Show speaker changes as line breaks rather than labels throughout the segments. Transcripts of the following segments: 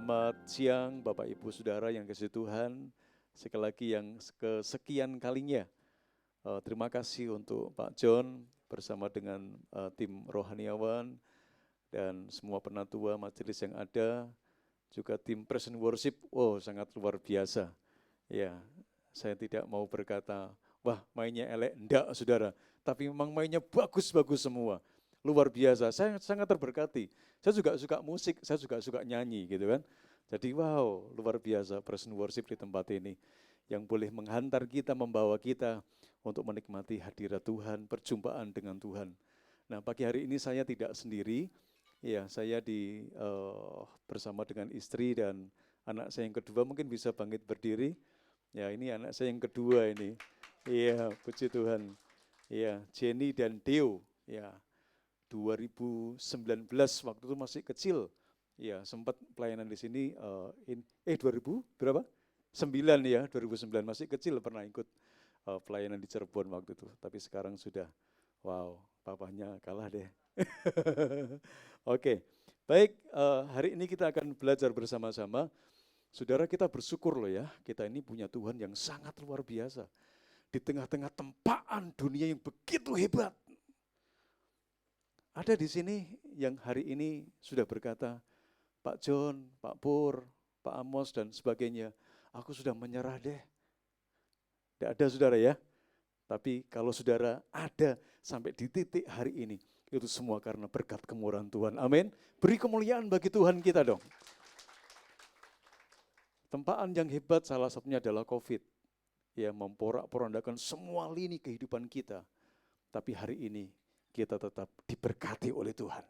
Selamat siang Bapak Ibu Saudara yang kasih Tuhan. Sekali lagi yang kesekian kalinya. Terima kasih untuk Pak John bersama dengan tim rohaniawan dan semua penatua majelis yang ada. Juga tim Praise and Worship, sangat luar biasa. Ya, saya tidak mau berkata, wah mainnya elek, enggak saudara. Tapi memang mainnya bagus-bagus semua. Luar biasa, saya sangat terberkati. Saya juga suka musik, saya juga suka nyanyi gitu kan. Jadi wow, luar biasa Praise and Worship di tempat ini. Yang boleh menghantar kita, membawa kita untuk menikmati hadirat Tuhan, perjumpaan dengan Tuhan. Nah pagi hari ini saya tidak sendiri, ya saya bersama dengan istri dan anak saya yang kedua, mungkin bisa bangkit berdiri. Ya ini anak saya yang kedua ini. Iya, puji Tuhan. Iya, Jenny dan Deo. Ya, 2019 waktu itu masih kecil. Ya, sempat pelayanan di sini 2000 berapa? 9 ya, 2009 masih kecil pernah ikut pelayanan di Cirebon waktu itu. Tapi sekarang sudah wow, papahnya kalah deh. Oke. Baik, hari ini kita akan belajar bersama-sama. Saudara, kita bersyukur loh ya, kita ini punya Tuhan yang sangat luar biasa. Di tengah-tengah tempaan dunia yang begitu hebat. Ada di sini yang hari ini sudah berkata, Pak John, Pak Pur, Pak Amos dan sebagainya, aku sudah menyerah deh. Tidak ada saudara ya, tapi kalau saudara ada sampai di titik hari ini, itu semua karena berkat kemurahan Tuhan. Amin. Beri kemuliaan bagi Tuhan kita dong. Tempaan yang hebat salah satunya adalah COVID. Ya, memporak-porandakan semua lini kehidupan kita. Tapi hari ini kita tetap diberkati oleh Tuhan.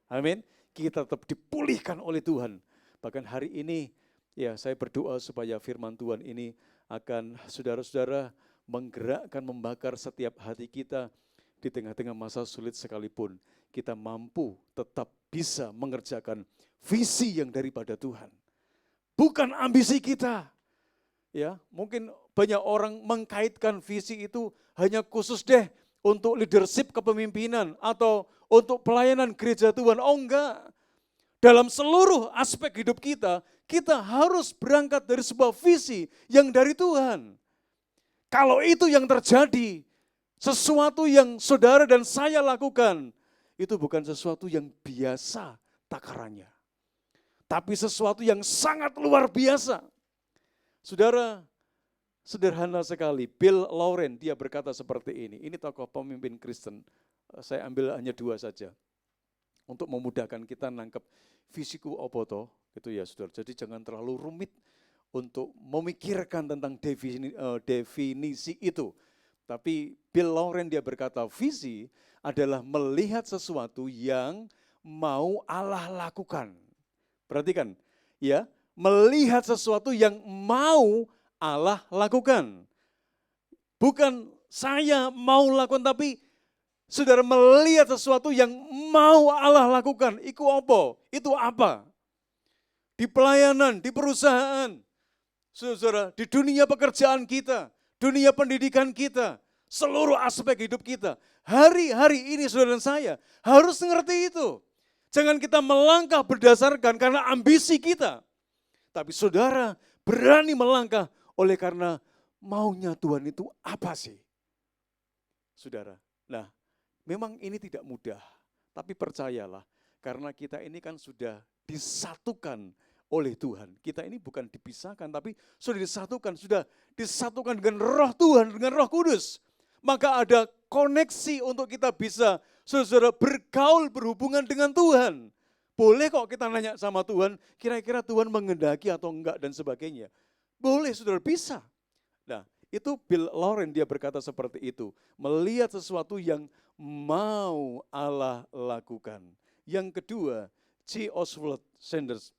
Amin. Kita tetap dipulihkan oleh Tuhan. Bahkan hari ini ya saya berdoa supaya firman Tuhan ini akan saudara-saudara menggerakkan, membakar setiap hati kita di tengah-tengah masa sulit sekalipun. Kita mampu tetap bisa mengerjakan visi yang daripada Tuhan. Bukan ambisi kita. Ya, mungkin banyak orang mengkaitkan visi itu hanya khusus deh untuk leadership kepemimpinan atau untuk pelayanan gereja Tuhan. Oh enggak. Dalam seluruh aspek hidup kita, kita harus berangkat dari sebuah visi yang dari Tuhan. Kalau itu yang terjadi, sesuatu yang saudara dan saya lakukan, itu bukan sesuatu yang biasa takarannya. Tapi sesuatu yang sangat luar biasa. Saudara, sederhana sekali, Bill Lauren dia berkata seperti ini. Ini tokoh pemimpin Kristen, saya ambil hanya 2 saja. Untuk memudahkan kita nangkep fisiku opoto, gitu ya saudara. Jadi jangan terlalu rumit untuk memikirkan tentang definisi itu. Tapi Bill Lauren dia berkata, visi adalah melihat sesuatu yang mau Allah lakukan. Perhatikan, ya, melihat sesuatu yang mau Allah lakukan. Bukan saya mau lakukan, tapi saudara melihat sesuatu yang mau Allah lakukan. Itu apa? Itu apa? Di pelayanan, di perusahaan, saudara, di dunia pekerjaan kita, dunia pendidikan kita, seluruh aspek hidup kita. Hari-hari ini saudara dan saya harus mengerti itu. Jangan kita melangkah berdasarkan karena ambisi kita. Tapi saudara berani melangkah oleh karena maunya Tuhan itu apa sih? Saudara, nah memang ini tidak mudah. Tapi percayalah, karena kita ini kan sudah disatukan oleh Tuhan. Kita ini bukan dipisahkan, tapi sudah disatukan dengan roh Tuhan, dengan roh kudus. Maka ada koneksi untuk kita bisa saudara bergaul, berhubungan dengan Tuhan. Boleh kok kita nanya sama Tuhan, kira-kira Tuhan mengendaki atau enggak dan sebagainya. Boleh saudara, bisa. Nah itu Bill Lauren dia berkata seperti itu. Melihat sesuatu yang mau Allah lakukan. Yang kedua, J. Oswald Sanders,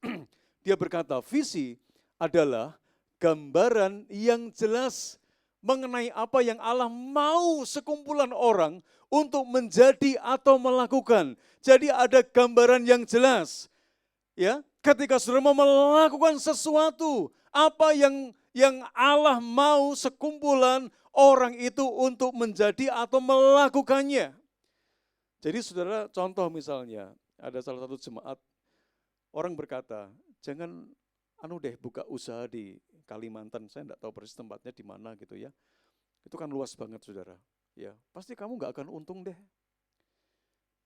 dia berkata visi adalah gambaran yang jelas mengenai apa yang Allah mau sekumpulan orang untuk menjadi atau melakukan. Jadi ada gambaran yang jelas. Ya, ketika saudara mau melakukan sesuatu, apa yang Allah mau sekumpulan orang itu untuk menjadi atau melakukannya. Jadi saudara, contoh misalnya, ada salah satu jemaat, orang berkata, jangan buka usaha di Kalimantan, saya enggak tahu persis tempatnya di mana gitu ya. Itu kan luas banget saudara. Ya, pasti kamu enggak akan untung deh.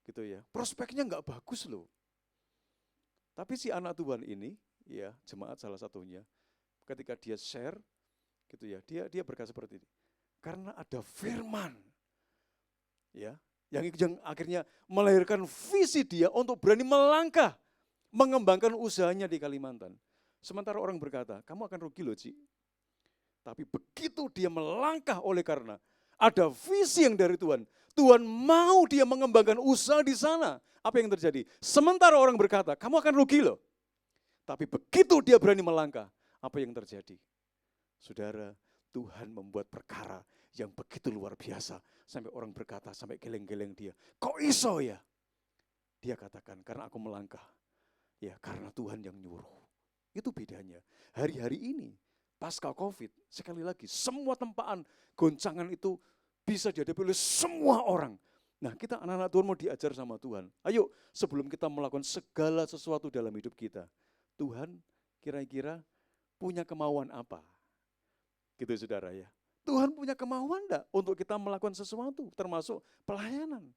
Gitu ya. Prospeknya enggak bagus loh. Tapi si anak Tuhan ini, ya jemaat salah satunya, ketika dia share, gitu ya, dia berkata seperti ini. Karena ada firman, ya, yang akhirnya melahirkan visi dia untuk berani melangkah, mengembangkan usahanya di Kalimantan. Sementara orang berkata, kamu akan rugi loh Ci. Tapi begitu dia melangkah oleh karena ada visi yang dari Tuhan, Tuhan mau dia mengembangkan usaha di sana. Apa yang terjadi? Sementara orang berkata, kamu akan rugi loh. Tapi begitu dia berani melangkah, apa yang terjadi? Saudara, Tuhan membuat perkara yang begitu luar biasa. Sampai orang berkata, sampai geleng-geleng dia. Kok iso ya? Dia katakan, karena aku melangkah. Ya, karena Tuhan yang nyuruh. Itu bedanya. Hari-hari ini, pasca COVID, sekali lagi, semua tempaan, goncangan itu bisa dihadapi oleh semua orang. Nah, kita anak-anak Tuhan mau diajar sama Tuhan. Ayo, sebelum kita melakukan segala sesuatu dalam hidup kita, Tuhan kira-kira punya kemauan apa? Gitu saudara ya. Tuhan punya kemauan enggak untuk kita melakukan sesuatu, termasuk pelayanan.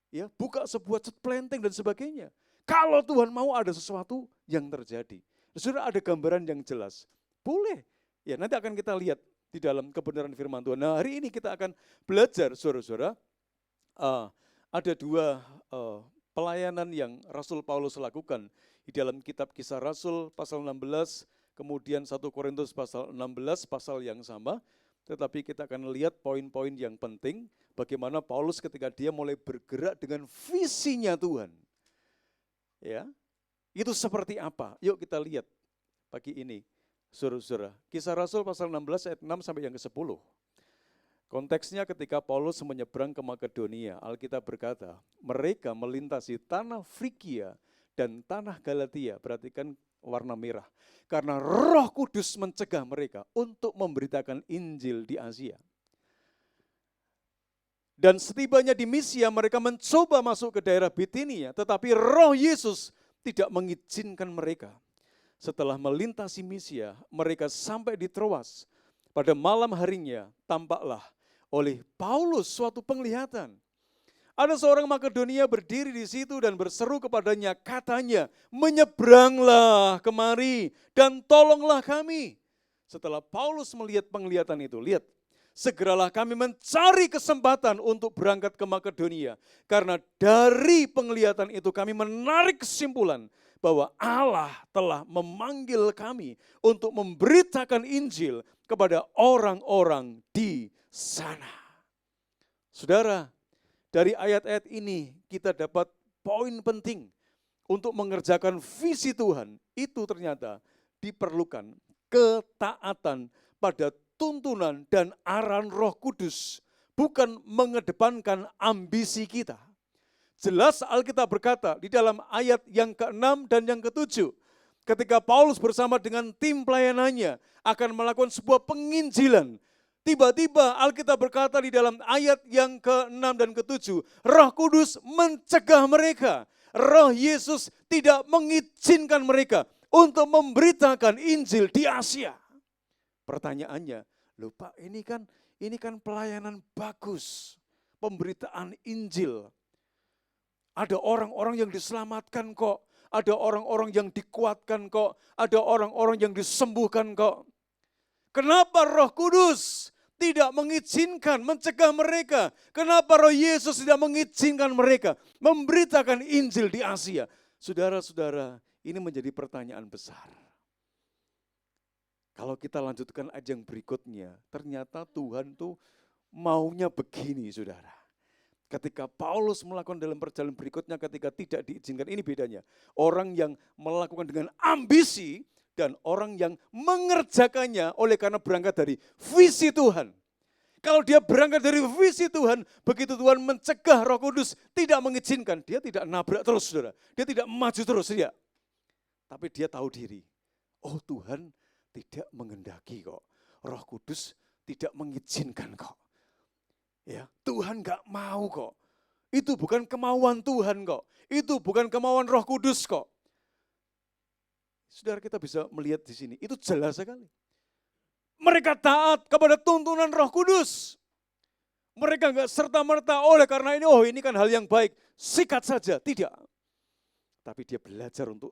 Ya, buka sebuah planting dan sebagainya. Kalau Tuhan mau ada sesuatu yang terjadi. Saudara ada gambaran yang jelas. Boleh. Ya, nanti akan kita lihat di dalam kebenaran firman Tuhan. Nah, hari ini kita akan belajar, saudara-saudara, ada dua pelayanan yang Rasul Paulus lakukan di dalam kitab Kisah Rasul pasal 16, kemudian 1 Korintus pasal 16, pasal yang sama. Tetapi kita akan lihat poin-poin yang penting, bagaimana Paulus ketika dia mulai bergerak dengan visinya Tuhan. Ya, itu seperti apa? Yuk kita lihat pagi ini, saudara-saudara. Kisah Rasul pasal 16 ayat 6 sampai yang ke-10. Konteksnya ketika Paulus menyeberang ke Makedonia, Alkitab berkata, mereka melintasi tanah Frigia dan tanah Galatia, perhatikan warna merah. Karena Roh Kudus mencegah mereka untuk memberitakan Injil di Asia. Dan setibanya di Misia mereka mencoba masuk ke daerah Bitinia, tetapi Roh Yesus tidak mengizinkan mereka. Setelah melintasi Misia, mereka sampai di Troas. Pada malam harinya tampaklah oleh Paulus suatu penglihatan. Ada seorang Makedonia berdiri di situ dan berseru kepadanya, katanya, menyeberanglah kemari dan tolonglah kami. Setelah Paulus melihat penglihatan itu, lihat, segeralah kami mencari kesempatan untuk berangkat ke Makedonia. Karena dari penglihatan itu kami menarik kesimpulan bahwa Allah telah memanggil kami untuk memberitakan Injil kepada orang-orang di sana. Saudara, dari ayat-ayat ini kita dapat poin penting untuk mengerjakan visi Tuhan. Itu ternyata diperlukan ketaatan pada tuntunan dan arahan Roh Kudus, bukan mengedepankan ambisi kita. Jelas Alkitab berkata di dalam ayat yang ke-6 dan yang ke-7, ketika Paulus bersama dengan tim pelayanannya akan melakukan sebuah penginjilan, tiba-tiba Alkitab berkata di dalam ayat yang ke-6 dan ke-7, Roh Kudus mencegah mereka. Roh Yesus tidak mengizinkan mereka untuk memberitakan Injil di Asia. Pertanyaannya, loh Pak, ini kan pelayanan bagus, pemberitaan Injil. Ada orang-orang yang diselamatkan kok, ada orang-orang yang dikuatkan kok, ada orang-orang yang disembuhkan kok. Kenapa Roh Kudus tidak mengizinkan, mencegah mereka? Kenapa Roh Yesus tidak mengizinkan mereka memberitakan Injil di Asia? Saudara-saudara, ini menjadi pertanyaan besar. Kalau kita lanjutkan ayat yang berikutnya, ternyata Tuhan tuh maunya begini, saudara. Ketika Paulus melakukan dalam perjalanan berikutnya, ketika tidak diizinkan, ini bedanya. Orang yang melakukan dengan ambisi, dan orang yang mengerjakannya oleh karena berangkat dari visi Tuhan. Kalau dia berangkat dari visi Tuhan, begitu Tuhan mencegah Roh Kudus, tidak mengizinkan, dia tidak nabrak terus, saudara. Dia tidak maju terus, ya. Tapi dia tahu diri, oh Tuhan tidak menghendaki kok. Roh Kudus tidak mengizinkan kok. Ya, Tuhan gak mau kok. Itu bukan kemauan Tuhan kok. Itu bukan kemauan Roh Kudus kok. Saudara, kita bisa melihat di sini, itu jelas sekali. Mereka taat kepada tuntunan Roh Kudus. Mereka enggak serta-merta oleh karena ini kan hal yang baik, sikat saja. Tidak. Tapi dia belajar untuk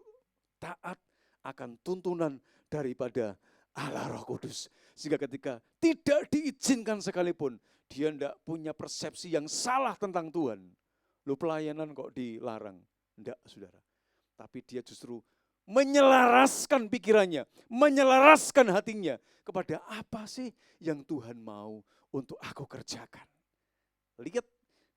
taat akan tuntunan daripada Allah Roh Kudus. Sehingga ketika tidak diizinkan sekalipun, dia tidak punya persepsi yang salah tentang Tuhan. Loh, pelayanan kok dilarang? Enggak, saudara. Tapi dia justru menyelaraskan pikirannya, menyelaraskan hatinya kepada apa sih yang Tuhan mau untuk aku kerjakan. Lihat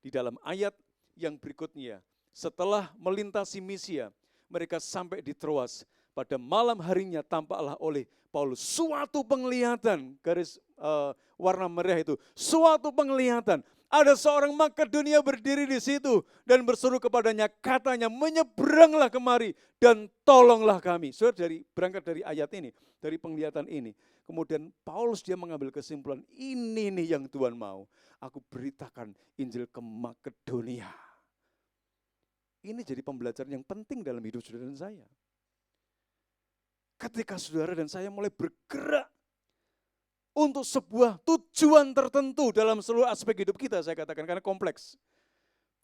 di dalam ayat yang berikutnya, setelah melintasi Misia, mereka sampai di Troas. Pada malam harinya tampaklah oleh Paulus suatu penglihatan, garis warna merah itu, suatu penglihatan. Ada seorang Makedonia berdiri di situ dan berseru kepadanya, katanya, menyeberanglah kemari dan tolonglah kami. Saudara, berangkat dari ayat ini, dari penglihatan ini, kemudian Paulus dia mengambil kesimpulan, ini nih yang Tuhan mau, aku beritakan Injil ke Makedonia. Ini jadi pembelajaran yang penting dalam hidup saudara dan saya. Ketika saudara dan saya mulai bergerak untuk sebuah tujuan tertentu dalam seluruh aspek hidup kita, saya katakan karena kompleks.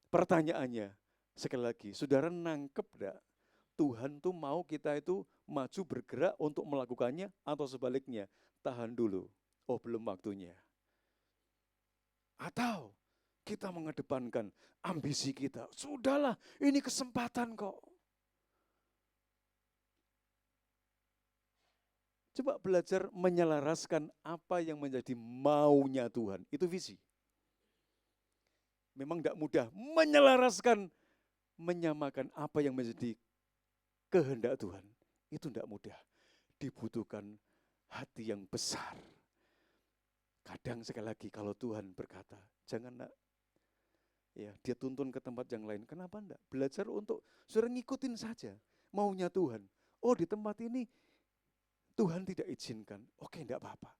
Pertanyaannya, sekali lagi, saudara nangkep enggak? Tuhan tuh mau kita itu maju bergerak untuk melakukannya atau sebaliknya, tahan dulu, belum waktunya. Atau kita mengedepankan ambisi kita, sudahlah ini kesempatan kok. Coba belajar menyelaraskan apa yang menjadi maunya Tuhan. Itu visi. Memang tidak mudah menyelaraskan, menyamakan apa yang menjadi kehendak Tuhan. Itu tidak mudah. Dibutuhkan hati yang besar. Kadang sekali lagi kalau Tuhan berkata, jangan nak, ya, dia tuntun ke tempat yang lain. Kenapa enggak? Belajar untuk suruh ngikutin saja maunya Tuhan. Oh, di tempat ini Tuhan tidak izinkan, oke enggak apa-apa.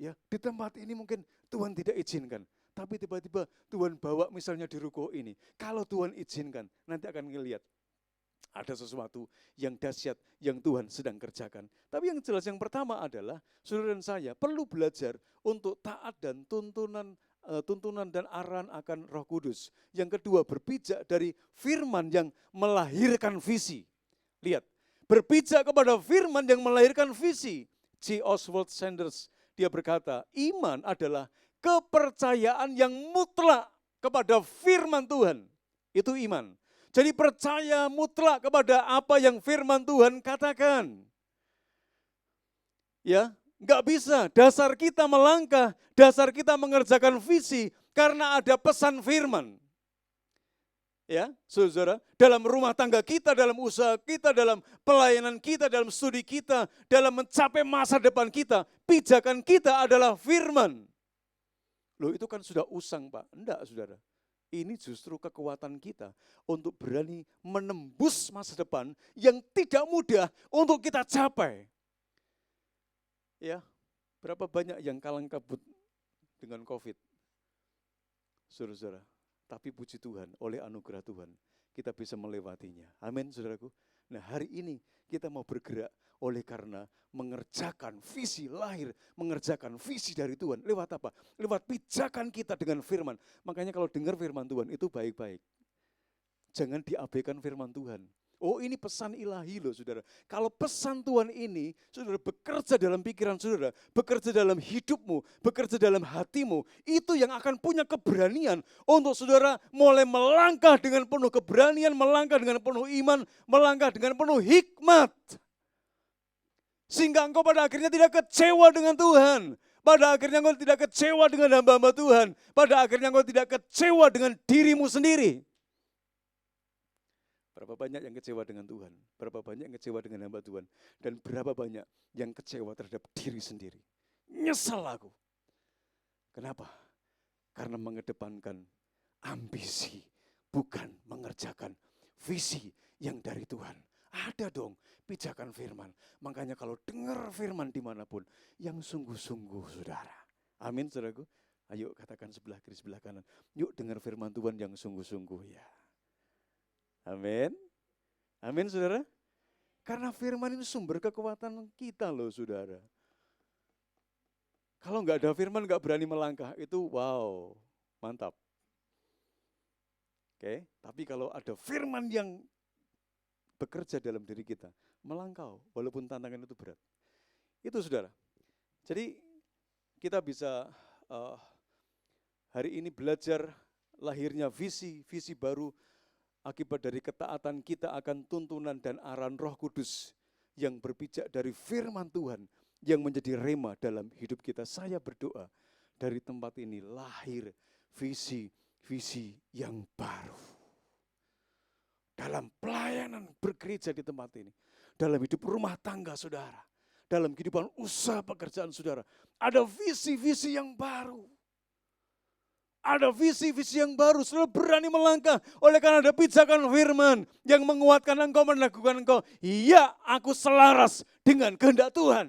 Ya, di tempat ini mungkin Tuhan tidak izinkan, tapi tiba-tiba Tuhan bawa misalnya di ruko ini. Kalau Tuhan izinkan, nanti akan ngelihat ada sesuatu yang dahsyat yang Tuhan sedang kerjakan. Tapi yang jelas yang pertama adalah saudara dan saya perlu belajar untuk taat dan tuntunan dan arahan akan Roh Kudus. Yang kedua, berpijak dari firman yang melahirkan visi. Lihat, berpijak kepada firman yang melahirkan visi. J. Oswald Sanders, dia berkata, iman adalah kepercayaan yang mutlak kepada firman Tuhan. Itu iman. Jadi percaya mutlak kepada apa yang firman Tuhan katakan. Ya, enggak bisa, dasar kita melangkah, dasar kita mengerjakan visi karena ada pesan firman. Ya, saudara, dalam rumah tangga kita, dalam usaha kita, dalam pelayanan kita, dalam studi kita, dalam mencapai masa depan kita, pijakan kita adalah firman. Loh, itu kan sudah usang, Pak. Enggak, saudara. Ini justru kekuatan kita untuk berani menembus masa depan yang tidak mudah untuk kita capai. Ya, berapa banyak yang kalang kabut dengan COVID, saudara-saudara. Tapi puji Tuhan, oleh anugerah Tuhan, kita bisa melewatinya. Amin, saudaraku. Nah, hari ini kita mau bergerak oleh karena mengerjakan visi lahir, mengerjakan visi dari Tuhan. Lewat apa? Lewat pijakan kita dengan firman. Makanya kalau dengar firman Tuhan itu baik-baik. Jangan diabaikan firman Tuhan. Oh, ini pesan ilahi loh, saudara. Kalau pesan Tuhan ini, saudara, bekerja dalam pikiran saudara, bekerja dalam hidupmu, bekerja dalam hatimu, itu yang akan punya keberanian untuk saudara mulai melangkah dengan penuh keberanian, melangkah dengan penuh iman, melangkah dengan penuh hikmat. Sehingga engkau pada akhirnya tidak kecewa dengan Tuhan. Pada akhirnya engkau tidak kecewa dengan hamba-hamba Tuhan. Pada akhirnya engkau tidak kecewa dengan dirimu sendiri. Berapa banyak yang kecewa dengan Tuhan, berapa banyak yang kecewa dengan hamba Tuhan, dan berapa banyak yang kecewa terhadap diri sendiri. Nyesal aku. Kenapa? Karena mengedepankan ambisi, bukan mengerjakan visi yang dari Tuhan. Ada dong pijakan firman. Makanya kalau dengar firman dimanapun, yang sungguh-sungguh, saudara. Amin, saudaraku. Ayo katakan sebelah kiri, sebelah kanan. Yuk dengar firman Tuhan yang sungguh-sungguh ya. Amin. Amin, saudara. Karena firman ini sumber kekuatan kita loh saudara. Kalau nggak ada firman nggak berani melangkah, itu wow, mantap. Oke, tapi kalau ada firman yang bekerja dalam diri kita, melangkah walaupun tantangan itu berat. Itu saudara. Jadi kita bisa hari ini belajar lahirnya visi baru akibat dari ketaatan kita akan tuntunan dan arahan Roh Kudus yang berpijak dari firman Tuhan yang menjadi rema dalam hidup kita. Saya berdoa dari tempat ini lahir visi yang baru. Dalam pelayanan bergereja di tempat ini, dalam hidup rumah tangga saudara, dalam kehidupan usaha pekerjaan saudara, ada visi-visi yang baru. Ada visi-visi yang baru, saudara berani melangkah oleh karena ada pijakan firman yang menguatkan engkau, meneguhkan engkau. Iya, aku selaras dengan kehendak Tuhan.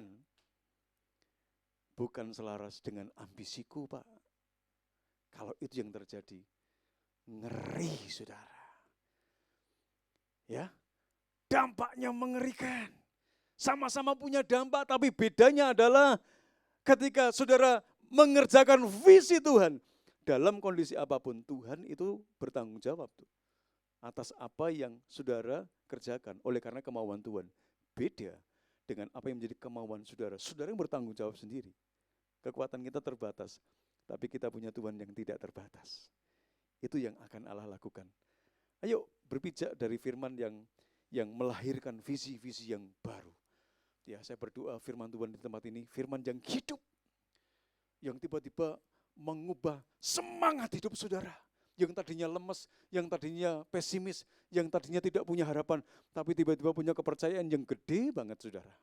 Bukan selaras dengan ambisiku, Pak. Kalau itu yang terjadi, ngeri saudara. Ya, dampaknya mengerikan. Sama-sama punya dampak, tapi bedanya adalah ketika saudara mengerjakan visi Tuhan, dalam kondisi apapun, Tuhan itu bertanggung jawab tuh atas apa yang saudara kerjakan oleh karena kemauan Tuhan. Beda dengan apa yang menjadi kemauan saudara. Saudara yang bertanggung jawab sendiri. Kekuatan kita terbatas, tapi kita punya Tuhan yang tidak terbatas. Itu yang akan Allah lakukan. Ayo berpijak dari firman yang melahirkan visi-visi yang baru. Ya, saya berdoa firman Tuhan di tempat ini, firman yang hidup, yang tiba-tiba mengubah semangat hidup saudara. Yang tadinya lemes, yang tadinya pesimis, yang tadinya tidak punya harapan, tapi tiba-tiba punya kepercayaan yang gede banget saudara.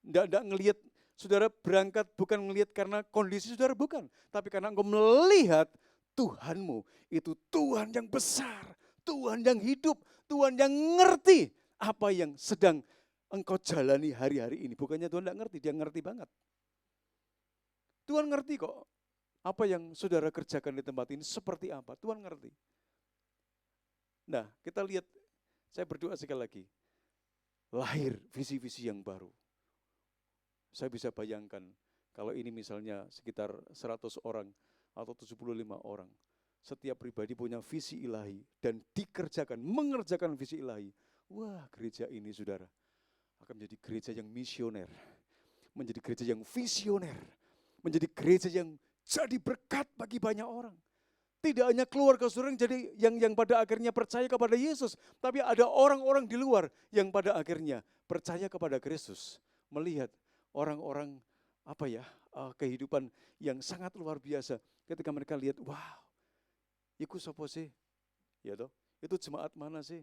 Tidak ngelihat saudara berangkat bukan ngelihat karena kondisi saudara, bukan. Tapi karena engkau melihat Tuhanmu itu Tuhan yang besar, Tuhan yang hidup, Tuhan yang ngerti apa yang sedang engkau jalani hari-hari ini. Bukannya Tuhan tidak ngerti, dia ngerti banget. Tuhan ngerti kok. Apa yang saudara kerjakan di tempat ini seperti apa, Tuhan ngerti. Nah, kita lihat, saya berdoa sekali lagi, lahir visi-visi yang baru. Saya bisa bayangkan, kalau ini misalnya sekitar 100 orang atau 75 orang, setiap pribadi punya visi ilahi dan dikerjakan, mengerjakan visi ilahi. Wah, gereja ini saudara, akan menjadi gereja yang misioner, menjadi gereja yang visioner, menjadi gereja yang jadi berkat bagi banyak orang. Tidak hanya keluarga saudara yang jadi yang pada akhirnya percaya kepada Yesus, tapi ada orang-orang di luar yang pada akhirnya percaya kepada Kristus. Melihat orang-orang kehidupan yang sangat luar biasa ketika mereka lihat, wow, iku sopo sih? Ya toh, itu jemaat mana sih?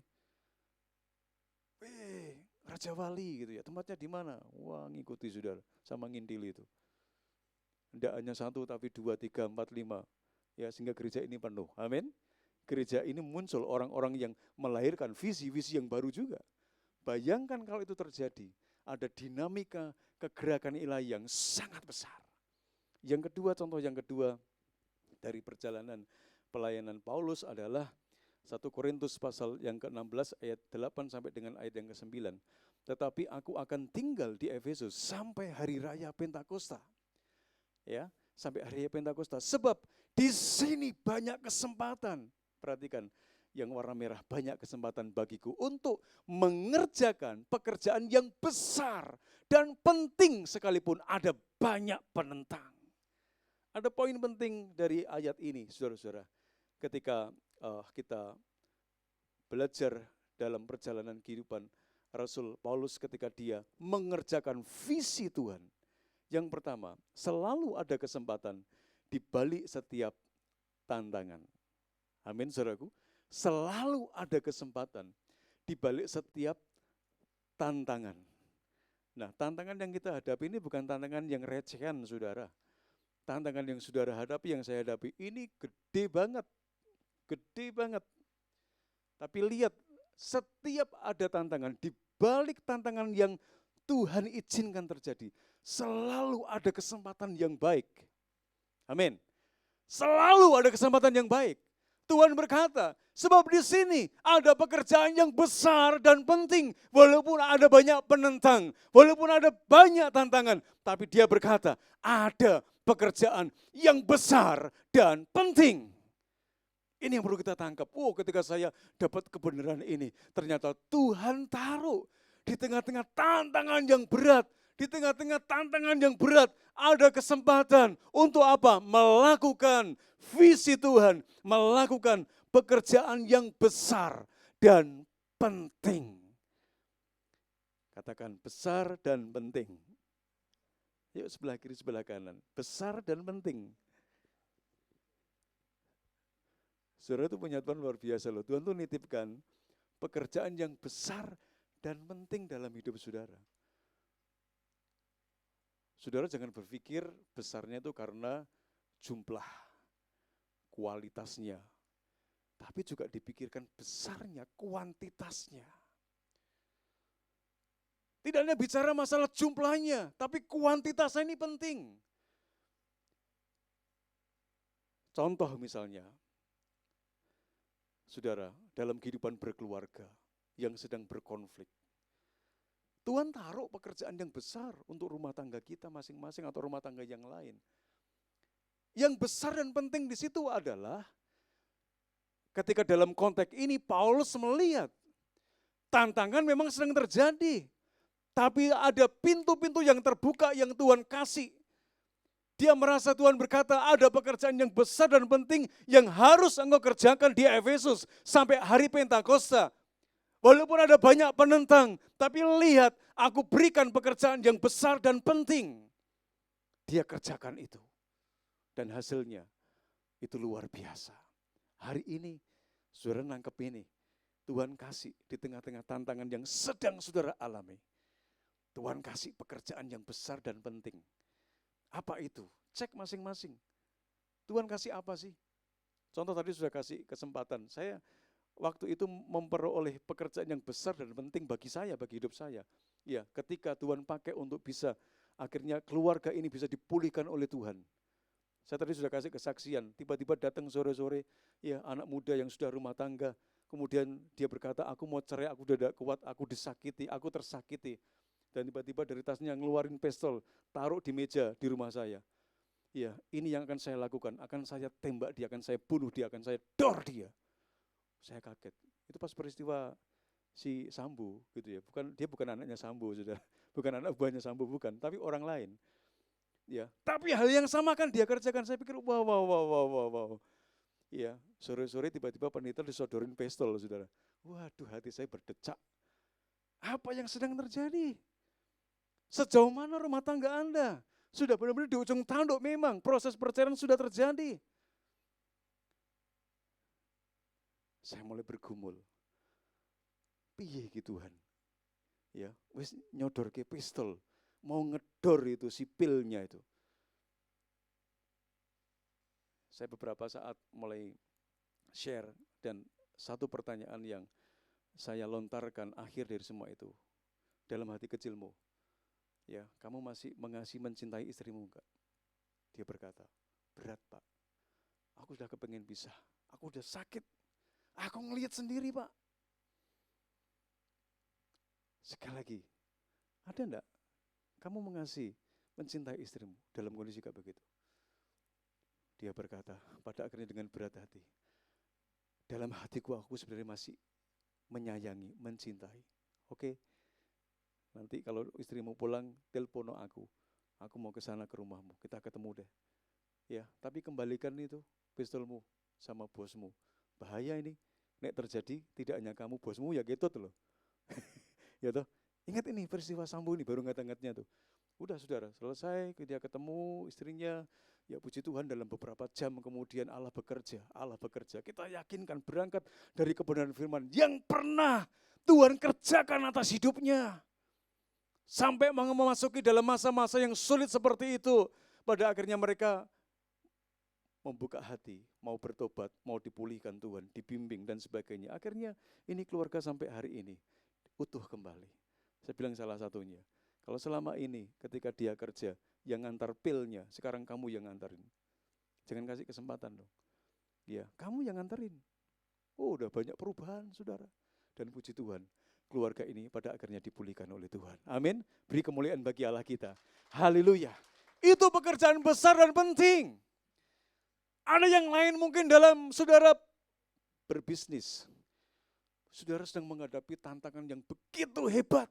Raja Wali gitu ya, tempatnya di mana? Wah, ngikuti saudara, sama ngintili itu. Tidak hanya 1, tapi 2, 3, 4, 5. Ya, sehingga gereja ini penuh. Amin. Gereja ini muncul orang-orang yang melahirkan visi-visi yang baru juga. Bayangkan kalau itu terjadi. Ada dinamika kegerakan ilahi yang sangat besar. Yang kedua, contoh yang kedua dari perjalanan pelayanan Paulus adalah 1 Korintus pasal yang ke-16 ayat 8 sampai dengan ayat yang ke-9. Tetapi aku akan tinggal di Efesus sampai hari raya Pentakosta. Ya, sampai hari Pentakosta. Sebab di sini banyak kesempatan. Perhatikan, yang warna merah, banyak kesempatan bagiku untuk mengerjakan pekerjaan yang besar dan penting sekalipun ada banyak penentang. Ada poin penting dari ayat ini, saudara-saudara. Ketika kita belajar dalam perjalanan kehidupan Rasul Paulus ketika dia mengerjakan visi Tuhan. Yang pertama, selalu ada kesempatan di balik setiap tantangan. Amin, saudaraku. Selalu ada kesempatan di balik setiap tantangan. Nah, tantangan yang kita hadapi ini bukan tantangan yang recehan, saudara. Tantangan yang saudara hadapi, yang saya hadapi, ini gede banget. Gede banget. Tapi lihat, setiap ada tantangan, di balik tantangan yang Tuhan izinkan terjadi, selalu ada kesempatan yang baik. Amin. Selalu ada kesempatan yang baik. Tuhan berkata, Sebab di sini ada pekerjaan yang besar dan penting. Walaupun ada banyak penentang, walaupun ada banyak tantangan. Tapi dia berkata, ada pekerjaan yang besar dan penting. Ini yang perlu kita tangkap. Oh, ketika saya dapat kebenaran ini, ternyata Tuhan taruh di tengah-tengah tantangan yang berat. Di tengah-tengah tantangan yang berat, ada kesempatan untuk apa? Melakukan visi Tuhan, melakukan pekerjaan yang besar dan penting. Katakan besar dan penting. Yuk sebelah kiri, sebelah kanan. Besar dan penting. Saudara itu punya Tuhan luar biasa loh. Tuhan tuh nitipkan pekerjaan yang besar dan penting dalam hidup saudara. Saudara jangan berpikir besarnya itu karena jumlah, kualitasnya. Tapi juga dipikirkan besarnya, kuantitasnya. Tidak hanya bicara masalah jumlahnya, tapi kuantitasnya ini penting. Contoh misalnya, saudara, dalam kehidupan berkeluarga yang sedang berkonflik. Tuhan taruh pekerjaan yang besar untuk rumah tangga kita masing-masing atau rumah tangga yang lain. Yang besar dan penting di situ adalah ketika dalam konteks ini Paulus melihat tantangan memang sedang terjadi. Tapi ada pintu-pintu yang terbuka yang Tuhan kasih. Dia merasa Tuhan berkata ada pekerjaan yang besar dan penting yang harus engkau kerjakan di Efesus sampai hari Pentakosta. Walaupun ada banyak penentang, tapi lihat aku berikan pekerjaan yang besar dan penting. Dia kerjakan itu. Dan hasilnya itu luar biasa. Hari ini saudara nangkep ini. Tuhan kasih di tengah-tengah tantangan yang sedang saudara alami. Tuhan kasih pekerjaan yang besar dan penting. Apa itu? Cek masing-masing. Tuhan kasih apa sih? Contoh tadi sudah kasih kesempatan. Saya waktu itu memperoleh pekerjaan yang besar dan penting bagi saya, bagi hidup saya. Ya, ketika Tuhan pakai untuk bisa, akhirnya keluarga ini bisa dipulihkan oleh Tuhan. Saya tadi sudah kasih kesaksian, tiba-tiba datang sore-sore, ya anak muda yang sudah rumah tangga, kemudian dia berkata, aku mau cerai, aku udah tidak kuat, aku disakiti, aku tersakiti. Dan tiba-tiba dari tasnya ngeluarin pistol, taruh di meja di rumah saya. Ya, ini yang akan saya lakukan, akan saya tembak dia, akan saya bunuh dia, akan saya dor dia. Saya kaget. Itu pas peristiwa si Sambo gitu ya. Dia bukan anaknya Sambo, Saudara. Bukan anak buahnya Sambo, bukan, tapi orang lain. Ya, tapi hal yang sama kan dia kerjakan. Saya pikir wow. Ya, sore-sore tiba-tiba penitel disodorin pistol, Saudara. Waduh, hati saya berdecak. Apa yang sedang terjadi? Sejauh mana rumah tangga Anda? Sudah benar-benar di ujung tanduk memang, proses perceraian sudah terjadi. Saya mulai bergumul. Piye gitu Tuhan? Ya, wis nyodor ke pistol, mau ngedor itu sipilnya itu. Saya beberapa saat mulai share dan satu pertanyaan yang saya lontarkan akhir dari semua itu. Dalam hati kecilmu, ya, kamu masih mengasihi mencintai istrimu enggak? Dia berkata, berat Pak, aku sudah kepengen pisah, aku udah sakit, aku ngelihat sendiri Pak. Sekali lagi, ada enggak kamu mengasihi, mencintai istrimu dalam kondisi kayak begitu? Dia berkata, pada akhirnya dengan berat hati, dalam hatiku aku sebenarnya masih menyayangi, mencintai. Oke, nanti kalau istrimu pulang, telepono aku mau ke sana ke rumahmu, kita ketemu deh. Ya, tapi kembalikan itu pistolmu sama bosmu. Bahaya ini, nek terjadi tidak hanya kamu, bosmu ya gitu loh. Ya toh, ingat ini peristiwa Sambo ini baru ngat-ngatnya tuh. Udah saudara, selesai dia ketemu istrinya, ya puji Tuhan dalam beberapa jam kemudian Allah bekerja. Kita yakinkan berangkat dari kebenaran firman yang pernah Tuhan kerjakan atas hidupnya. Sampai memasuki dalam masa-masa yang sulit seperti itu, pada akhirnya mereka membuka hati, mau bertobat, mau dipulihkan Tuhan, dibimbing dan sebagainya. Akhirnya ini keluarga sampai hari ini utuh kembali. Saya bilang salah satunya, kalau selama ini ketika dia kerja, yang ngantar pilnya, sekarang kamu yang ngantarin. Jangan kasih kesempatan dong. Ya, kamu yang nganterin. Oh, udah banyak perubahan, saudara. Dan puji Tuhan, keluarga ini pada akhirnya dipulihkan oleh Tuhan. Amin. Beri kemuliaan bagi Allah kita. Haleluya. Itu pekerjaan besar dan penting. Ada yang lain mungkin dalam saudara berbisnis. Saudara sedang menghadapi tantangan yang begitu hebat.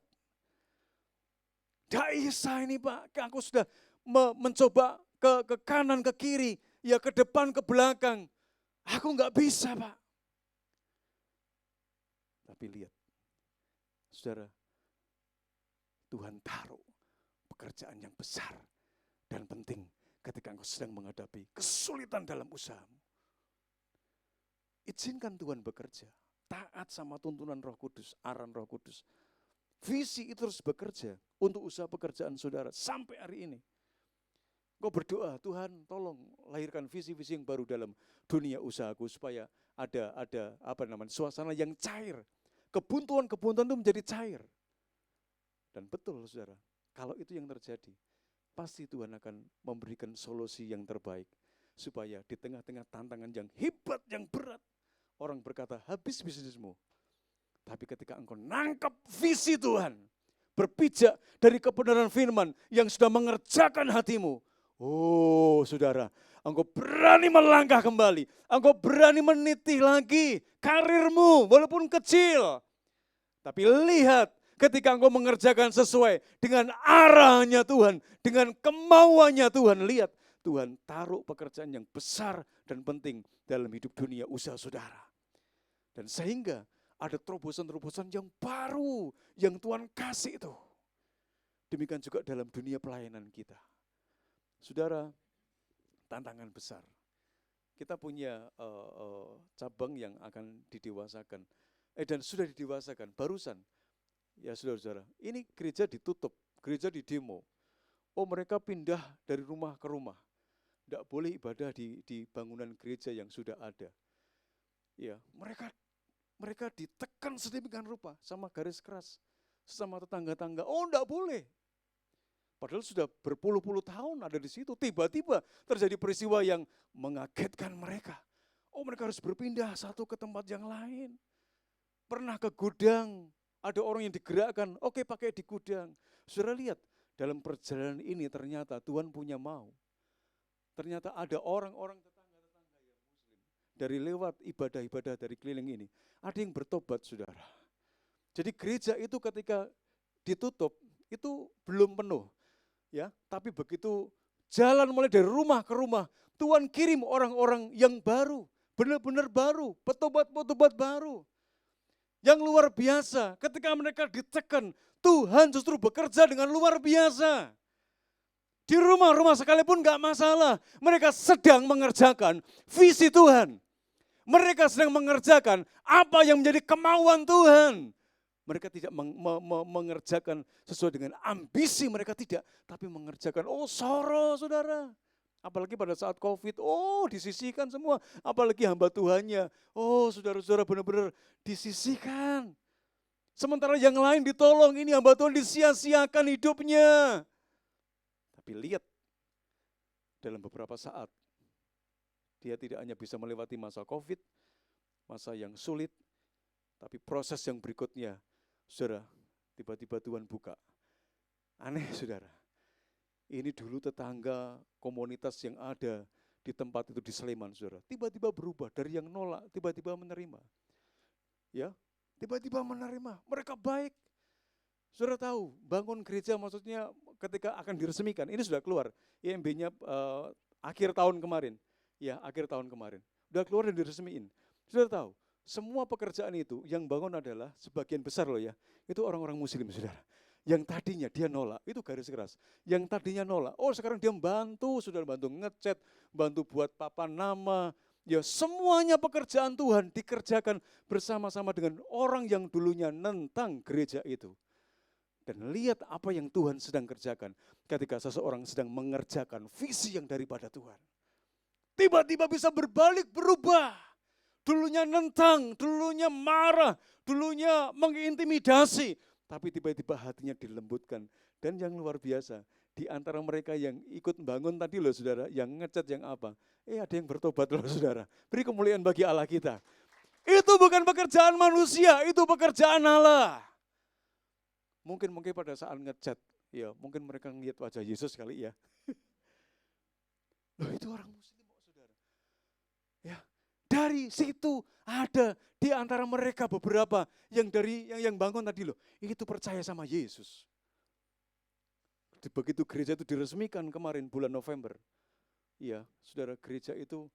Tidak bisa ini Pak, aku sudah mencoba ke kanan, ke kiri, ya ke depan, ke belakang. Aku nggak bisa Pak. Tapi lihat, saudara, Tuhan taruh pekerjaan yang besar dan penting ketika engkau sedang menghadapi kesulitan dalam usahamu. Izinkan Tuhan bekerja, taat sama tuntunan Roh Kudus, arahan Roh Kudus. Visi itu terus bekerja untuk usaha pekerjaan saudara sampai hari ini. Kau berdoa, Tuhan tolong lahirkan visi-visi yang baru dalam dunia usahaku supaya ada suasana yang cair. Kebuntuan-kebuntuan itu menjadi cair. Dan betul saudara, kalau itu yang terjadi, pasti Tuhan akan memberikan solusi yang terbaik. Supaya di tengah-tengah tantangan yang hebat, yang berat, orang berkata, habis bisnismu. Tapi ketika engkau nangkap visi Tuhan, berpijak dari kebenaran firman yang sudah mengerjakan hatimu. Oh saudara, engkau berani melangkah kembali. Engkau berani meniti lagi karirmu walaupun kecil. Tapi lihat ketika engkau mengerjakan sesuai dengan arahnya Tuhan, dengan kemauannya Tuhan. Lihat Tuhan taruh pekerjaan yang besar dan penting dalam hidup dunia usaha saudara. Dan sehingga ada terobosan-terobosan yang baru yang Tuhan kasih itu. Demikian juga dalam dunia pelayanan kita. Saudara, tantangan besar. Kita punya cabang yang akan didewasakan. Dan sudah didewasakan, barusan. Ya saudara-saudara, ini gereja ditutup, gereja didemo. Oh mereka pindah dari rumah ke rumah. Tidak boleh ibadah di bangunan gereja yang sudah ada. Ya, mereka ditekan sedemikian rupa sama garis keras, sama tetangga-tangga. Oh, enggak boleh. Padahal sudah berpuluh-puluh tahun ada di situ. Tiba-tiba terjadi peristiwa yang mengagetkan mereka. Oh, mereka harus berpindah satu ke tempat yang lain. Pernah ke gudang, ada orang yang digerakkan. Oke, pakai di gudang. Saudara lihat, dalam perjalanan ini ternyata Tuhan punya mau. Ternyata ada orang-orang dari lewat ibadah-ibadah dari keliling ini, ada yang bertobat saudara. Jadi gereja itu ketika ditutup, itu belum penuh. Ya, tapi begitu jalan mulai dari rumah ke rumah, Tuhan kirim orang-orang yang baru, benar-benar baru, petobat-petobat baru. Yang luar biasa, ketika mereka ditekan, Tuhan justru bekerja dengan luar biasa. Di rumah-rumah sekalipun enggak masalah, mereka sedang mengerjakan visi Tuhan. Mereka sedang mengerjakan apa yang menjadi kemauan Tuhan. Mereka tidak mengerjakan sesuai dengan ambisi mereka tidak. Tapi mengerjakan, soro saudara. Apalagi pada saat COVID, disisihkan semua. Apalagi hamba Tuhannya, saudara-saudara benar-benar disisihkan. Sementara yang lain ditolong, ini hamba Tuhan disia-siakan hidupnya. Tapi lihat, dalam beberapa saat, dia tidak hanya bisa melewati masa COVID, masa yang sulit, tapi proses yang berikutnya, saudara, tiba-tiba Tuhan buka. Aneh saudara, ini dulu tetangga komunitas yang ada di tempat itu di Sleman, saudara, tiba-tiba berubah dari yang nolak, tiba-tiba menerima. Ya, tiba-tiba menerima, mereka baik. Saudara tahu, bangun gereja maksudnya ketika akan diresmikan, ini sudah keluar, IMB-nya akhir tahun kemarin. Ya, akhir tahun kemarin. Udah keluar dan diresmiin. Sudah tahu, semua pekerjaan itu yang bangun adalah sebagian besar loh ya, itu orang-orang muslim saudara. Yang tadinya dia nolak, itu garis keras. Yang tadinya nolak, sekarang dia membantu, sudah bantu ngecat, bantu buat papan nama. Ya semuanya pekerjaan Tuhan dikerjakan bersama-sama dengan orang yang dulunya nentang gereja itu. Dan lihat apa yang Tuhan sedang kerjakan ketika seseorang sedang mengerjakan visi yang daripada Tuhan. Tiba-tiba bisa berbalik, berubah. Dulunya nentang, dulunya marah, dulunya mengintimidasi. Tapi tiba-tiba hatinya dilembutkan. Dan yang luar biasa, di antara mereka yang ikut bangun tadi loh saudara, yang ngecat, yang apa. Ada yang bertobat loh saudara. Beri kemuliaan bagi Allah kita. Itu bukan pekerjaan manusia, itu pekerjaan Allah. Mungkin pada saat ngechat, ya mungkin mereka ngeliat wajah Yesus kali ya. Loh itu orang muslim kok saudara. Ya, dari situ ada di antara mereka beberapa yang bangun tadi loh, itu percaya sama Yesus. Begitu gereja itu diresmikan kemarin bulan November. Ya, saudara, gereja itu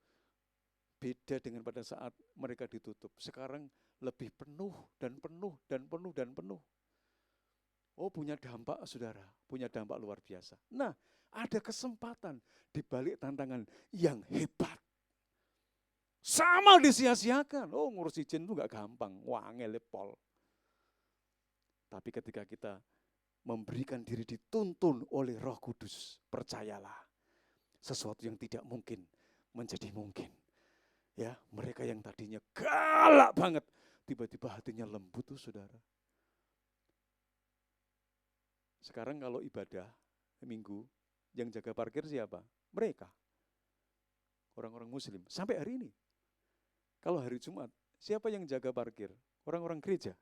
beda dengan pada saat mereka ditutup. Sekarang lebih penuh dan penuh dan penuh dan penuh. Oh, punya dampak saudara, punya dampak luar biasa. Nah, ada kesempatan di balik tantangan yang hebat. Sama disia-siakan. Oh, ngurus izin itu gak gampang. Wah, ngelepol. Tapi ketika kita memberikan diri dituntun oleh Roh Kudus, percayalah, sesuatu yang tidak mungkin menjadi mungkin. Ya, mereka yang tadinya galak banget, tiba-tiba hatinya lembut tuh saudara. Sekarang kalau ibadah minggu, yang jaga parkir siapa? Mereka. Orang-orang muslim, sampai hari ini. Kalau hari Jumat, siapa yang jaga parkir? Orang-orang gereja.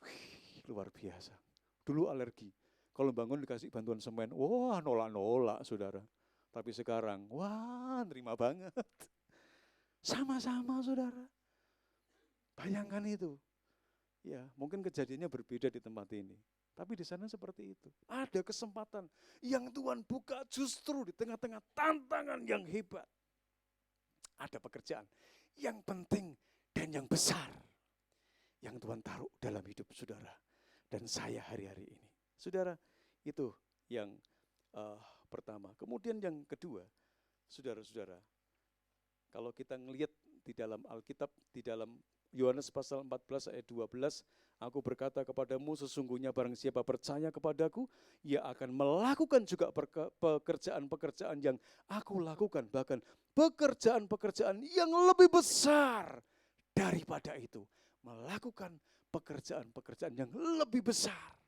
Wih, luar biasa. Dulu alergi. Kalau bangun dikasih bantuan semen, wah nolak-nolak saudara. Tapi sekarang, wah terima banget. Sama-sama saudara. Bayangkan itu. Ya, mungkin kejadiannya berbeda di tempat ini. Tapi di sana seperti itu. Ada kesempatan yang Tuhan buka justru di tengah-tengah tantangan yang hebat. Ada pekerjaan yang penting dan yang besar. Yang Tuhan taruh dalam hidup saudara. Dan saya hari-hari ini. Saudara, itu yang pertama. Kemudian yang kedua, saudara-saudara, kalau kita ngelihat di dalam Alkitab, di dalam Yohanes pasal 14 ayat 12, aku berkata kepadamu sesungguhnya barang siapa percaya kepadaku, ia akan melakukan juga pekerjaan-pekerjaan yang aku lakukan, bahkan pekerjaan-pekerjaan yang lebih besar daripada itu. Melakukan pekerjaan-pekerjaan yang lebih besar.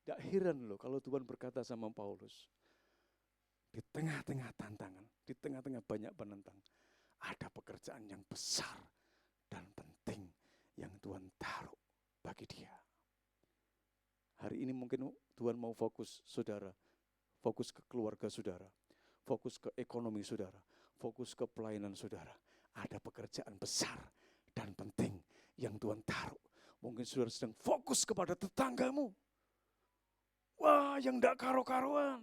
Tidak heran loh kalau Tuhan berkata sama Paulus, di tengah-tengah tantangan, di tengah-tengah banyak penentang, ada pekerjaan yang besar dan penting yang Tuhan taruh bagi dia. Hari ini mungkin Tuhan mau fokus saudara, fokus ke keluarga saudara, fokus ke ekonomi saudara, fokus ke pelayanan saudara. Ada pekerjaan besar dan penting yang Tuhan taruh. Mungkin saudara sedang fokus kepada tetanggamu. Wah, yang tidak karo-karuan.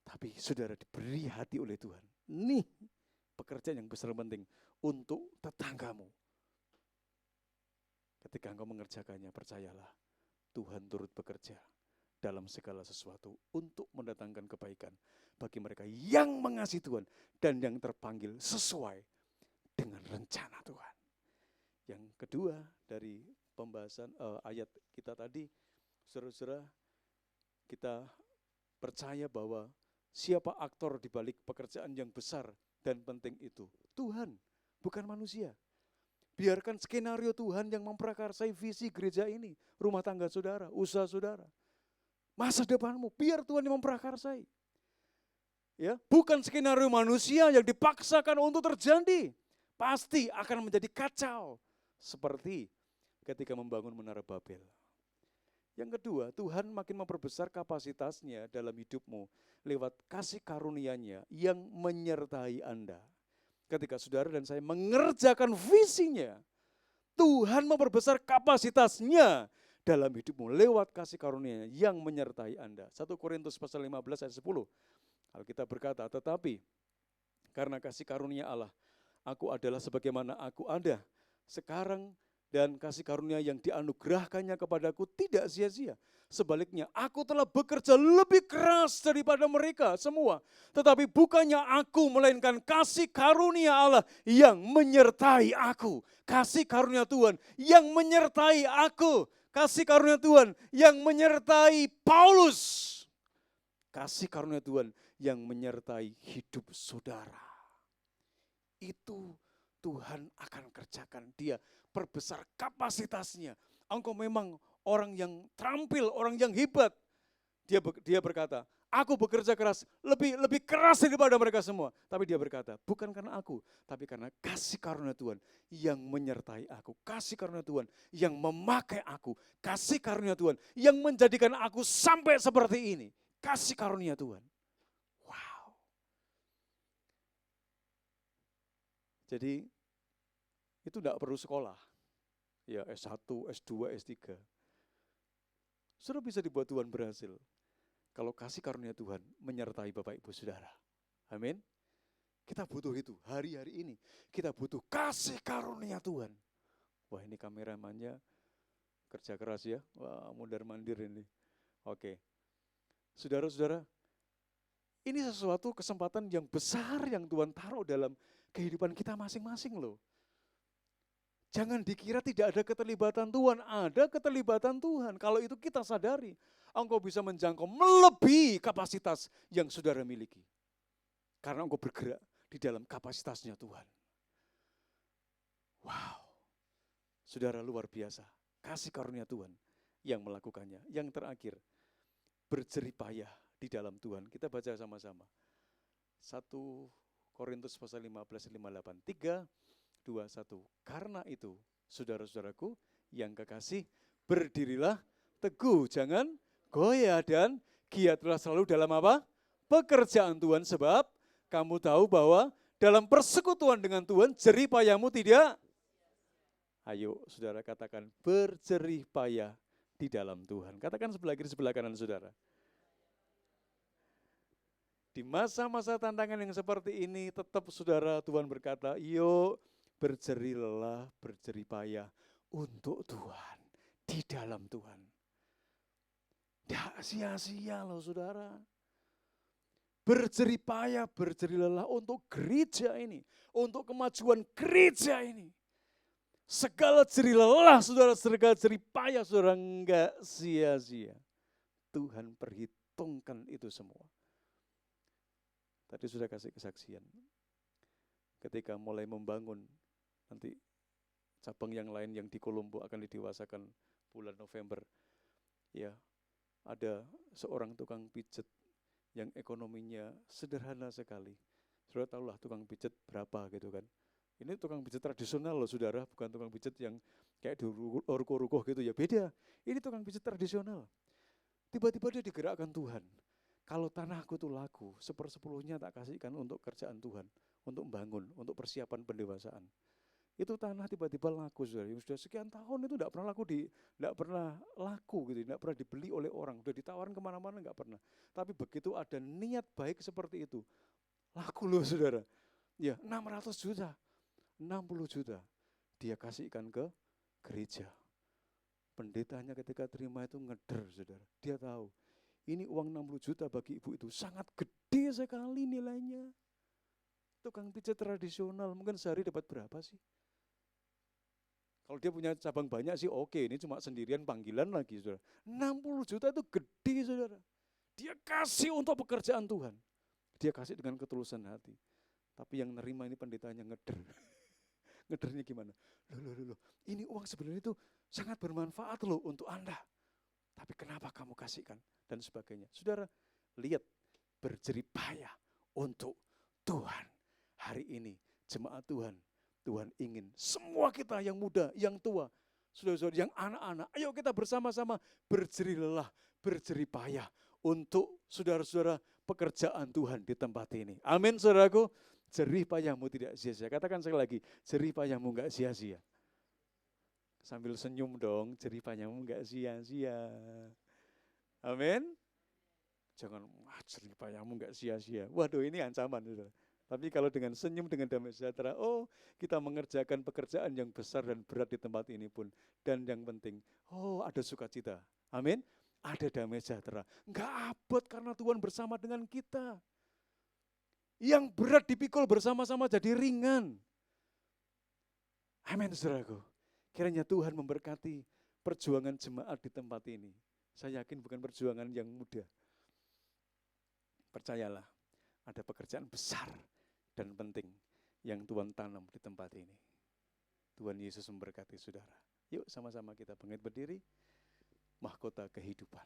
Tapi saudara diberi hati oleh Tuhan. Nih pekerjaan yang besar dan penting untuk tetanggamu. Ketika engkau mengerjakannya, percayalah Tuhan turut bekerja dalam segala sesuatu untuk mendatangkan kebaikan bagi mereka yang mengasihi Tuhan dan yang terpanggil sesuai dengan rencana Tuhan. Yang kedua dari pembahasan ayat kita tadi, saudara-saudara, kita percaya bahwa siapa aktor di balik pekerjaan yang besar dan penting itu? Tuhan, bukan manusia. Biarkan skenario Tuhan yang memprakarsai visi gereja ini, rumah tangga saudara, usaha saudara, masa depanmu, biar Tuhan yang memprakarsai. Ya, bukan skenario manusia yang dipaksakan untuk terjadi. Pasti akan menjadi kacau. Seperti ketika membangun Menara Babel. Yang kedua, Tuhan makin memperbesar kapasitasnya dalam hidupmu lewat kasih karunia-Nya yang menyertai Anda. Ketika saudara dan saya mengerjakan visinya, Tuhan memperbesar kapasitasnya dalam hidupmu lewat kasih karunia-Nya yang menyertai Anda. 1 Korintus pasal 15 ayat 10. Alkitab berkata, tetapi karena kasih karunia Allah, aku adalah sebagaimana aku ada sekarang, dan kasih karunia yang dianugerahkannya kepadaku tidak sia-sia. Sebaliknya, aku telah bekerja lebih keras daripada mereka semua. Tetapi bukannya aku, melainkan kasih karunia Allah yang menyertai aku. Kasih karunia Tuhan yang menyertai aku. Kasih karunia Tuhan yang menyertai Paulus. Kasih karunia Tuhan yang menyertai hidup saudara. Itu Tuhan akan kerjakan. Dia perbesar kapasitasnya. Engkau memang orang yang terampil, orang yang hebat. Dia berkata, Aku bekerja keras, lebih keras daripada mereka semua. Tapi dia berkata, bukan karena aku, tapi karena kasih karunia Tuhan yang menyertai aku. Kasih karunia Tuhan yang memakai aku. Kasih karunia Tuhan yang menjadikan aku sampai seperti ini. Kasih karunia Tuhan. Wow. Jadi itu tidak perlu sekolah. Ya S1, S2, S3. Sudah bisa dibuat Tuhan berhasil. Kalau kasih karunia Tuhan menyertai Bapak Ibu Saudara. Amin. Kita butuh itu hari-hari ini. Kita butuh kasih karunia Tuhan. Wah ini kameramannya kerja keras ya. Wah mundar-mandir ini. Oke. Saudara-saudara, ini sesuatu kesempatan yang besar yang Tuhan taruh dalam kehidupan kita masing-masing loh. Jangan dikira tidak ada keterlibatan Tuhan. Ada keterlibatan Tuhan. Kalau itu kita sadari. Engkau bisa menjangkau melebihi kapasitas yang saudara miliki. Karena engkau bergerak di dalam kapasitasnya Tuhan. Wow. Saudara luar biasa. Kasih karunia Tuhan yang melakukannya. Yang terakhir, berjeripayah di dalam Tuhan. Kita baca sama-sama. 1 Korintus pasal 15, 58. 3, 2, 1. Karena itu, saudara-saudaraku yang kekasih, berdirilah teguh, jangan goyah dan giatlah selalu dalam apa? Pekerjaan Tuhan, sebab kamu tahu bahwa dalam persekutuan dengan Tuhan, jerih payahmu tidak. Ayo saudara katakan, berjerih payah di dalam Tuhan. Katakan sebelah kiri, sebelah kanan saudara. Di masa-masa tantangan yang seperti ini, tetap saudara Tuhan berkata, yuk berjerih lelah, berjerih payah untuk Tuhan, di dalam Tuhan. Tidak sia-sia loh saudara. Berjerih payah, berjerih lelah untuk gereja ini. Untuk kemajuan gereja ini. Segala jerih lelah saudara, segala jerih payah saudara, enggak sia-sia. Tuhan perhitungkan itu semua. Tadi sudah kasih kesaksian. Ketika mulai membangun, nanti cabang yang lain yang di Kolombo akan didewasakan bulan November. Ya, ada seorang tukang pijet yang ekonominya sederhana sekali. Saudara tahulah tukang pijet berapa gitu kan. Ini tukang pijet tradisional loh saudara, bukan tukang pijet yang kayak di ruko-ruko gitu ya, beda. Ini tukang pijet tradisional. Tiba-tiba dia digerakkan Tuhan. Kalau tanahku tuh laku, 1/10 tak kasihkan untuk kerjaan Tuhan, untuk membangun, untuk persiapan pendewasaan. Itu tanah tiba-tiba laku saudara. Yang sudah sekian tahun itu tidak pernah laku gitu, tidak pernah dibeli oleh orang, sudah ditawarin kemana-mana nggak pernah. Tapi begitu ada niat baik seperti itu, laku loh saudara. Ya 600 juta, 60 juta dia kasihkan ke gereja. Pendetanya ketika terima itu ngeder saudara. Dia tahu ini uang 60 juta bagi ibu itu sangat gede sekali nilainya. Tukang pijat tradisional mungkin sehari dapat berapa sih? Kalau dia punya cabang banyak sih oke, ini cuma sendirian panggilan lagi saudara. 60 juta itu gede saudara. Dia kasih untuk pekerjaan Tuhan. Dia kasih dengan ketulusan hati. Tapi yang nerima ini pendetanya ngeder. Ngedernya gimana? Loh, ini uang sebenarnya itu sangat bermanfaat loh untuk Anda. Tapi kenapa kamu kasihkan? Dan sebagainya. Saudara, lihat berjerih payah untuk Tuhan. Hari ini jemaat Tuhan, Tuhan ingin semua kita yang muda, yang tua, saudara-saudara yang anak-anak, ayo kita bersama-sama berjerih lelah, berjerih payah untuk saudara-saudara pekerjaan Tuhan di tempat ini. Amin saudaraku, jerih payahmu tidak sia-sia. Katakan sekali lagi, jerih payahmu enggak sia-sia. Sambil senyum dong, jerih payahmu enggak sia-sia. Amin. Jangan, jerih payahmu enggak sia-sia. Waduh ini ancaman saudara. Tapi kalau dengan senyum, dengan damai sejahtera, oh kita mengerjakan pekerjaan yang besar dan berat di tempat ini pun. Dan yang penting, oh ada sukacita. Amin. Ada damai sejahtera. Enggak abot karena Tuhan bersama dengan kita. Yang berat dipikul bersama-sama jadi ringan. Amin saudaraku. Kiranya Tuhan memberkati perjuangan jemaat di tempat ini. Saya yakin bukan perjuangan yang mudah. Percayalah, ada pekerjaan besar dan penting yang Tuhan tanam di tempat ini. Tuhan Yesus memberkati saudara. Yuk sama-sama kita bangkit berdiri. Mahkota kehidupan.